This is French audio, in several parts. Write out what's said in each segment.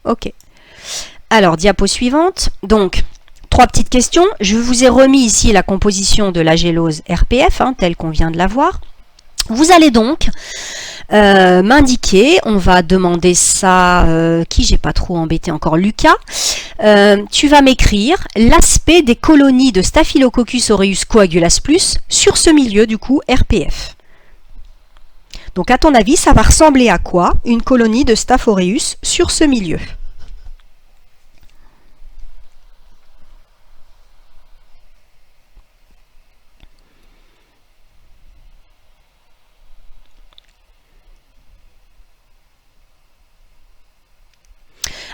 Ok. Alors, diapo suivante. Donc, 3 petites questions. Je vous ai remis ici la composition de la gélose RPF, telle qu'on vient de la voir. Vous allez donc m'indiquer, on va demander ça, qui j'ai pas trop embêté encore, Lucas. Tu vas m'écrire l'aspect des colonies de Staphylococcus aureus coagulans plus sur ce milieu du coup RPF. Donc à ton avis, ça va ressembler à quoi une colonie de Staph aureus sur ce milieu?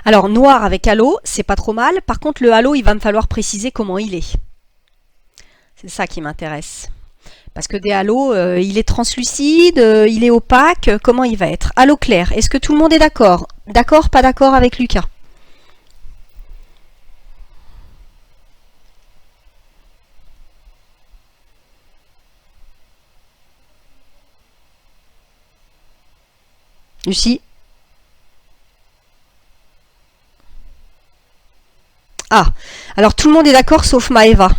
Alors noir avec halo, c'est pas trop mal. Par contre le halo, il va me falloir préciser comment il est. C'est ça qui m'intéresse. Parce que des halos, il est translucide, il est opaque, comment il va être? Halo clair, est-ce que tout le monde est d'accord? D'accord, pas d'accord avec Lucas? Lucie? Ah, alors tout le monde est d'accord sauf Maëva.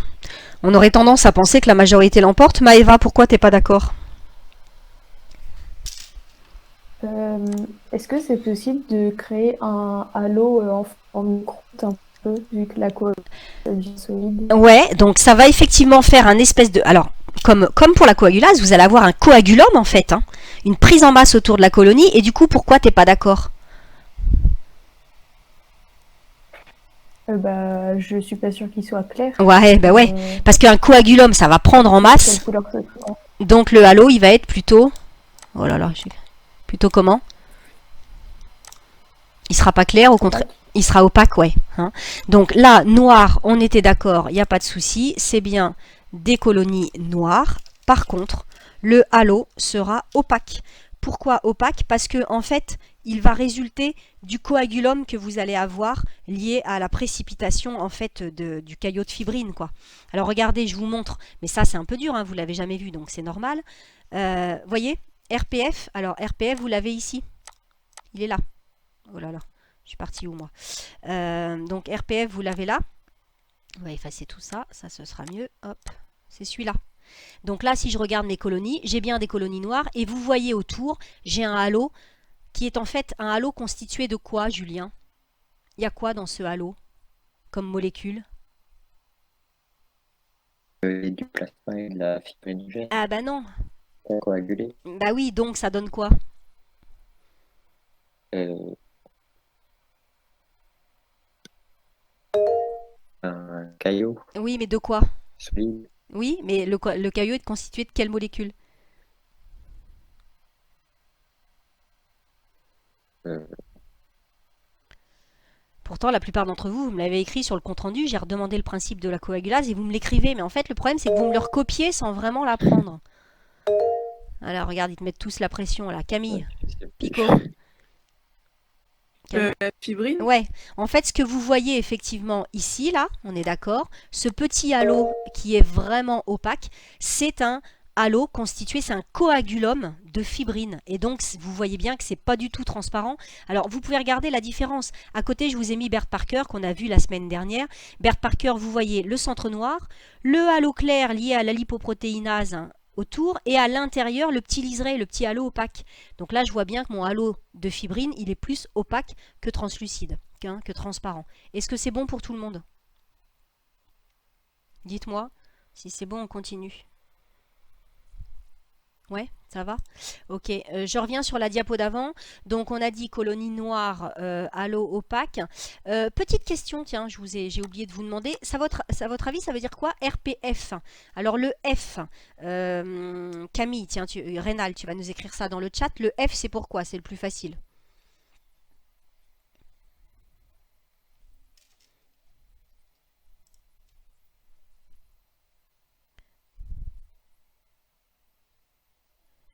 On aurait tendance à penser que la majorité l'emporte. Maëva, pourquoi t'es pas d'accord? Est-ce que c'est possible de créer un halo en forme de croûte un peu, vu que la colle devient solide? Ouais, donc ça va effectivement faire un espèce de... Alors, comme pour la coagulase, vous allez avoir un coagulum en fait, une prise en masse autour de la colonie, et du coup, pourquoi t'es pas d'accord? Je suis pas sûre qu'il soit clair. Ouais, bah ouais, parce qu'un coagulum, ça va prendre en masse, Quelle couleur ce soit. donc le halo, il va être plutôt... Oh là là, plutôt comment? Il sera pas clair, au contraire, Opaque. il sera opaque, ouais. Donc là, noir, on était d'accord, il n'y a pas de souci, c'est bien des colonies noires. Par contre, le halo sera opaque. Pourquoi opaque? Parce que en fait, il va résulter du coagulum que vous allez avoir lié à la précipitation en fait du caillot de fibrine, quoi. Alors regardez, je vous montre, mais ça c'est un peu dur, vous l'avez jamais vu, donc c'est normal. Voyez, RPF. Alors RPF, vous l'avez ici. Il est là. Oh là là, je suis partie où moi? Donc RPF, vous l'avez là. On va effacer tout ça, ça ce sera mieux. Hop, c'est celui-là. Donc là, si je regarde mes colonies, j'ai bien des colonies noires. Et vous voyez autour, j'ai un halo qui est en fait un halo constitué de quoi, Julien? Il y a quoi dans ce halo comme molécule? Du plasma et de la fibrinogène Ah bah non. coagulée. Bah oui, donc ça donne quoi? Euh, un caillot Oui, mais de quoi? solide. Oui, mais le caillot est constitué de quelle molécule? Euh, Pourtant, la plupart d'entre vous, vous me l'avez écrit sur le compte-rendu, j'ai redemandé le principe de la coagulase et vous me l'écrivez. Mais en fait, le problème, c'est que vous me le recopiez sans vraiment l'apprendre. Alors, regarde, ils te mettent tous la pression, là. Camille, je sais plus. Pico. Camille. La fibrine? Ouais, en fait, ce que vous voyez effectivement ici, là, on est d'accord, ce petit halo qui est vraiment opaque, c'est un halo constitué, c'est un coagulum de fibrine. Et donc, vous voyez bien que c'est pas du tout transparent. Alors, vous pouvez regarder la différence. À côté, je vous ai mis Bert Parker, qu'on a vu la semaine dernière. Bert Parker, vous voyez le centre noir, le halo clair lié à la lipoprotéinase autour, et à l'intérieur, le petit liseré, le petit halo opaque. Donc là, je vois bien que mon halo de fibrine, il est plus opaque que translucide, que transparent. Est-ce que c'est bon pour tout le monde? Dites-moi. Si c'est bon, on continue. Ouais, ça va? Ok, je reviens sur la diapo d'avant. Donc on a dit colonie noire, halo opaque. Petite question, tiens, j'ai oublié de vous demander. Ça, votre avis, ça veut dire quoi RPF? Alors le F, Camille, tiens, Rénal, tu vas nous écrire ça dans le chat. Le F, c'est pourquoi? C'est le plus facile.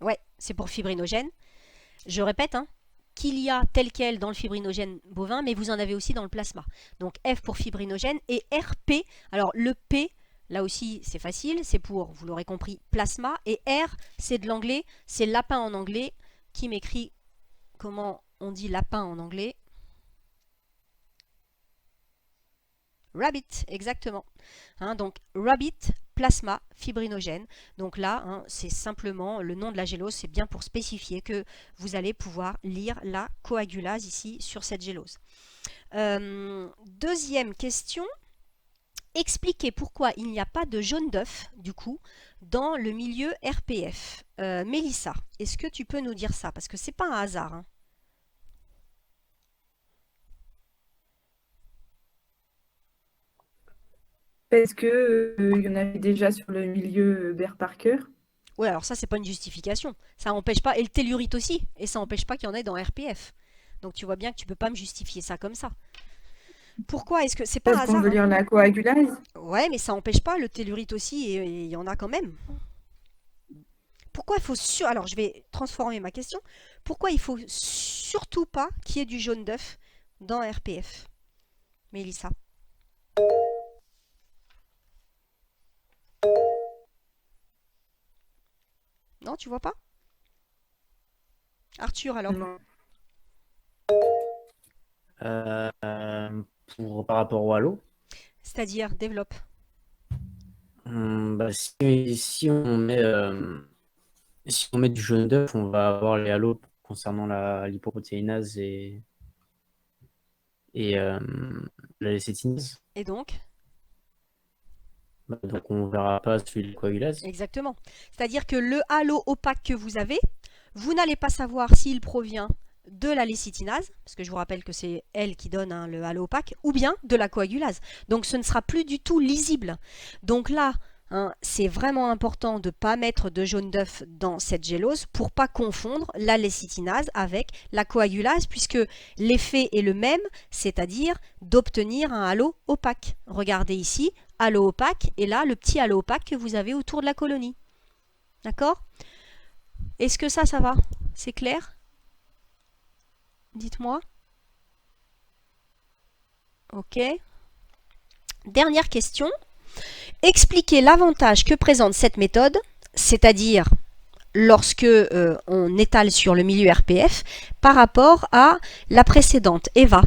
Ouais, c'est pour fibrinogène. Je répète, qu'il y a tel quel dans le fibrinogène bovin, mais vous en avez aussi dans le plasma. Donc F pour fibrinogène et RP. Alors le P, là aussi c'est facile, c'est pour, vous l'aurez compris, plasma. Et R, c'est de l'anglais, c'est lapin en anglais. Qui m'écrit comment on dit lapin en anglais? Rabbit, exactement. Hein, donc, rabbit, plasma fibrinogène. Donc là, hein, c'est simplement le nom de la gélose, c'est bien pour spécifier que vous allez pouvoir lire la coagulase ici sur cette gélose. Deuxième question. Expliquez pourquoi il n'y a pas de jaune d'œuf, du coup, dans le milieu RPF. Mélissa, est-ce que tu peux nous dire ça? Parce que c'est pas un hasard. Hein. Parce que il y en avait déjà sur le milieu Bear Parker. Ouais, alors ça, c'est pas une justification. Ça n'empêche pas, et le tellurite aussi, et ça n'empêche pas qu'il y en ait dans RPF. Donc tu vois bien que tu peux pas me justifier ça comme ça. Pourquoi est-ce que c'est pas un Parce qu'on hasard? veut Hein. lire la coagulase. Ouais, mais ça n'empêche pas le tellurite aussi, et il y en a quand même. Pourquoi il faut alors je vais transformer ma question. Pourquoi il faut surtout pas qu'il y ait du jaune d'œuf dans RPF? Mélissa. Non, tu vois pas? Arthur, alors. Non. Par rapport au halo, C'est-à-dire, développe. bah, si on met du jaune d'œuf, on va avoir les halos concernant la lipoprotéinase et la lécitinase. Et donc? Donc on verra pas celui de la coagulase. Exactement. C'est-à-dire que le halo opaque que vous avez, vous n'allez pas savoir s'il provient de la lécitinase, parce que je vous rappelle que c'est elle qui donne hein, le halo opaque, ou bien de la coagulase. Donc ce ne sera plus du tout lisible. Donc là, hein, c'est vraiment important de ne pas mettre de jaune d'œuf dans cette gélose pour pas confondre la lécitinase avec la coagulase, puisque l'effet est le même, c'est-à-dire d'obtenir un halo opaque. Regardez ici, halo opaque, et là, le petit halo opaque que vous avez autour de la colonie. D'accord? Est-ce que ça va? C'est clair? Dites-moi. Ok. Dernière question. Expliquez l'avantage que présente cette méthode, c'est-à-dire lorsque on étale sur le milieu RPF, par rapport à la précédente. Eva.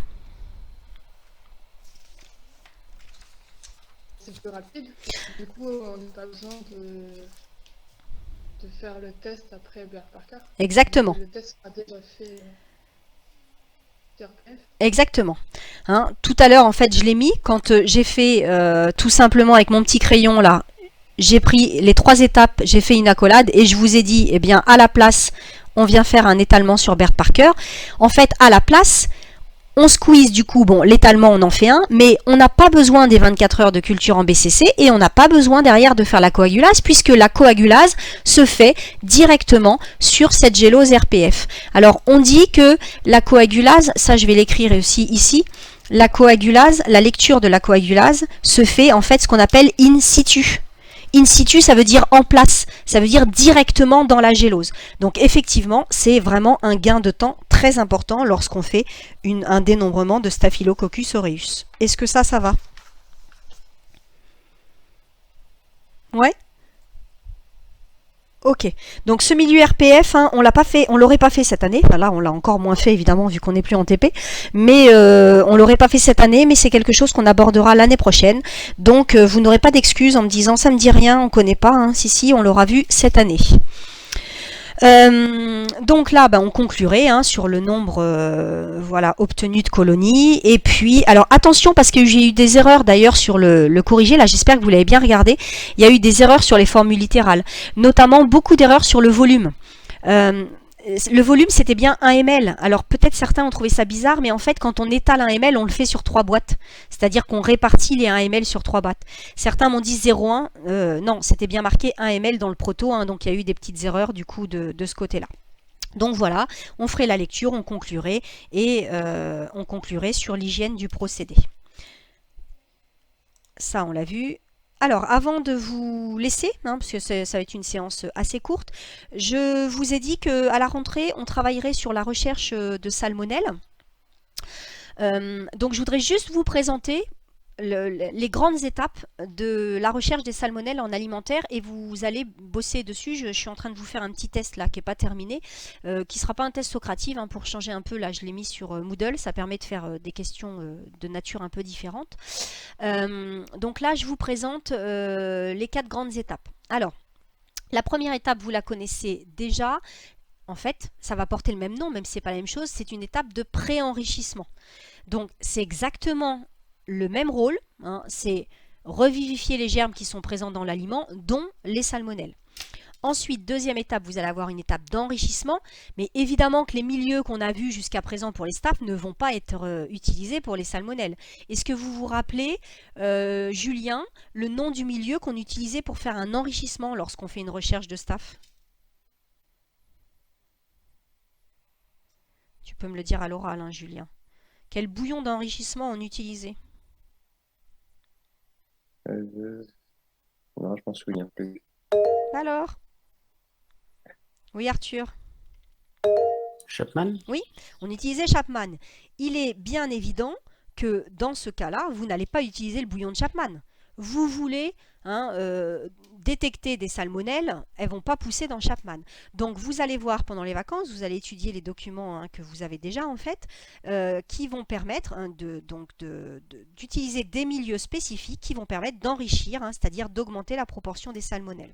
C'est plus rapide. Du coup, on n'a pas besoin de faire le test après Bear Parker. Exactement. Le test sera déjà fait sur RPF. Exactement. Hein, tout à l'heure, en fait, je l'ai mis quand j'ai fait tout simplement avec mon petit crayon là. J'ai pris les 3 étapes, j'ai fait une accolade et je vous ai dit, eh bien, à la place, on vient faire un étalement sur Bear Parker. En fait, à la place, on squeeze du coup, bon, l'étalement, on en fait un, mais on n'a pas besoin des 24 heures de culture en BCC et on n'a pas besoin derrière de faire la coagulase puisque la coagulase se fait directement sur cette gélose RPF. Alors, on dit que la coagulase, ça je vais l'écrire aussi ici, la coagulase, la lecture de la coagulase se fait en fait ce qu'on appelle in situ. In situ, ça veut dire en place, ça veut dire directement dans la gélose. Donc effectivement, c'est vraiment un gain de temps très important lorsqu'on fait un dénombrement de Staphylococcus aureus. Est-ce que ça va? Ouais? Ok, donc ce milieu RPF, hein, on l'aurait pas fait cette année. Enfin, là, on l'a encore moins fait évidemment vu qu'on n'est plus en TP, mais on l'aurait pas fait cette année, mais c'est quelque chose qu'on abordera l'année prochaine. Donc vous n'aurez pas d'excuses en me disant ça me dit rien, on connaît pas. Hein. Si, on l'aura vu cette année. Donc là, on conclurait hein, sur le nombre voilà, obtenu de colonies. Et puis, alors attention parce que j'ai eu des erreurs d'ailleurs sur le corrigé. Là, j'espère que vous l'avez bien regardé. Il y a eu des erreurs sur les formules littérales, notamment beaucoup d'erreurs sur le volume. Le volume, c'était bien 1 ml. Alors peut-être certains ont trouvé ça bizarre, mais en fait, quand on étale 1 ml, on le fait sur 3 boîtes. C'est-à-dire qu'on répartit les 1 ml sur 3 boîtes. Certains m'ont dit 0,1. Non, c'était bien marqué 1 ml dans le proto, hein, donc il y a eu des petites erreurs du coup de ce côté-là. Donc voilà, on ferait la lecture, on conclurait, et on conclurait sur l'hygiène du procédé. Ça, on l'a vu. Alors, avant de vous laisser, hein, parce que ça va être une séance assez courte, je vous ai dit qu'à la rentrée, on travaillerait sur la recherche de salmonelle. Donc, je voudrais juste vous présenter les grandes étapes de la recherche des salmonelles en alimentaire et vous allez bosser dessus. Je suis en train de vous faire un petit test là qui n'est pas terminé, qui ne sera pas un test Socrative hein, pour changer un peu. Là, je l'ai mis sur Moodle. Ça permet de faire des questions de nature un peu différente. Donc là, je vous présente les 4 grandes étapes. Alors, la première étape, vous la connaissez déjà. En fait, ça va porter le même nom, même si ce n'est pas la même chose. C'est une étape de pré-enrichissement. Donc, c'est exactement le même rôle, hein, c'est revivifier les germes qui sont présents dans l'aliment, dont les salmonelles. Ensuite, deuxième étape, vous allez avoir une étape d'enrichissement, mais évidemment que les milieux qu'on a vus jusqu'à présent pour les staphes ne vont pas être utilisés pour les salmonelles. Est-ce que vous vous rappelez, Julien, le nom du milieu qu'on utilisait pour faire un enrichissement lorsqu'on fait une recherche de staph? Tu peux me le dire à l'oral, hein, Julien. Quel bouillon d'enrichissement on utilisait? Non, je m'en souviens plus. Alors? Oui, Arthur? Chapman? Oui, on utilisait Chapman. Il est bien évident que dans ce cas-là, vous n'allez pas utiliser le bouillon de Chapman. Vous voulez détecter des salmonelles, elles ne vont pas pousser dans Chapman. Donc vous allez voir pendant les vacances, vous allez étudier les documents que vous avez déjà en fait, qui vont permettre d'utiliser des milieux spécifiques qui vont permettre d'enrichir, c'est-à-dire d'augmenter la proportion des salmonelles.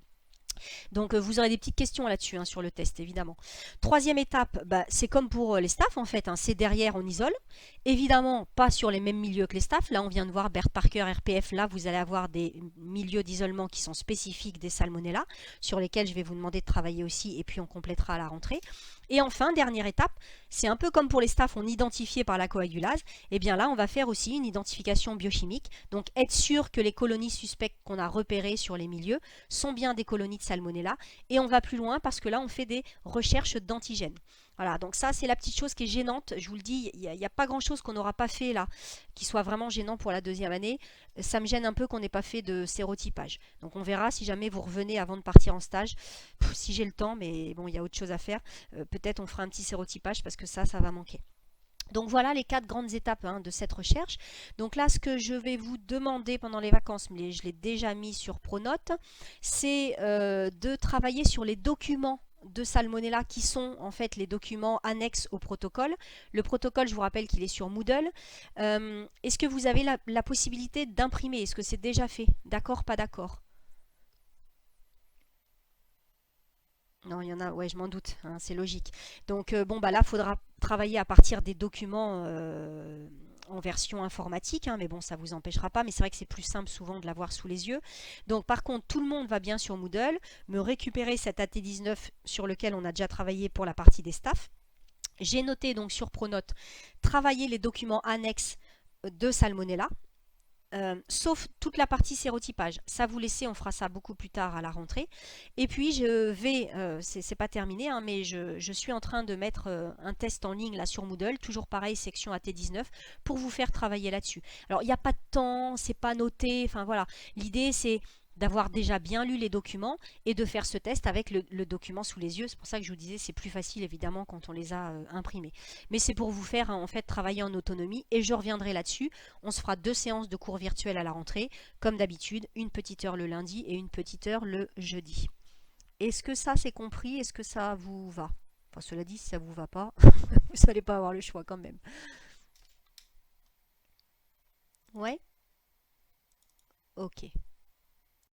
Donc vous aurez des petites questions là-dessus sur le test évidemment. Troisième étape, c'est comme pour les staphs en fait, c'est derrière on isole. Évidemment pas sur les mêmes milieux que les staphs, là on vient de voir Bert Parker, RPF, là vous allez avoir des milieux d'isolement qui sont spécifiques des salmonella, sur lesquels je vais vous demander de travailler aussi et puis on complétera à la rentrée. Et enfin, dernière étape, c'est un peu comme pour les staphs, on identifiait par la coagulase, et bien là on va faire aussi une identification biochimique, donc être sûr que les colonies suspectes qu'on a repérées sur les milieux sont bien des colonies de salmonella, et on va plus loin parce que là on fait des recherches d'antigènes. Voilà, donc ça c'est la petite chose qui est gênante, je vous le dis, il n'y a pas grand chose qu'on n'aura pas fait là, qui soit vraiment gênant pour la deuxième année. Ça me gêne un peu qu'on n'ait pas fait de sérotypage. Donc on verra si jamais vous revenez avant de partir en stage, si j'ai le temps, mais bon il y a autre chose à faire, peut-être on fera un petit sérotypage parce que ça va manquer. Donc voilà les 4 grandes étapes de cette recherche. Donc là, ce que je vais vous demander pendant les vacances, mais je l'ai déjà mis sur Pronote, c'est de travailler sur les documents de Salmonella qui sont en fait les documents annexes au protocole. Le protocole, je vous rappelle qu'il est sur Moodle. Est-ce que vous avez la possibilité d'imprimer? Est-ce que c'est déjà fait? D'accord, pas d'accord? Non, il y en a, ouais, je m'en doute, c'est logique. Donc, bon, là, il faudra travailler à partir des documents en version informatique, mais bon, ça ne vous empêchera pas. Mais c'est vrai que c'est plus simple souvent de l'avoir sous les yeux. Donc, par contre, tout le monde va bien sur Moodle, me récupérer cet AT19 sur lequel on a déjà travaillé pour la partie des staffs. J'ai noté donc sur Pronote, travailler les documents annexes de Salmonella. Sauf toute la partie sérotypage, ça vous laissez, on fera ça beaucoup plus tard à la rentrée. Et puis je vais, c'est pas terminé, mais je suis en train de mettre un test en ligne là sur Moodle, toujours pareil, section AT19, pour vous faire travailler là-dessus. Alors il n'y a pas de temps, c'est pas noté, enfin voilà, l'idée c'est d'avoir déjà bien lu les documents et de faire ce test avec le document sous les yeux. C'est pour ça que je vous disais c'est plus facile évidemment quand on les a imprimés. Mais c'est pour vous faire en fait travailler en autonomie et je reviendrai là-dessus. On se fera 2 séances de cours virtuels à la rentrée, comme d'habitude, une petite heure le lundi et une petite heure le jeudi. Est-ce que ça c'est compris? Est-ce que ça vous va? Enfin cela dit, si ça vous va pas, vous n'allez pas avoir le choix quand même. Ouais? Ok.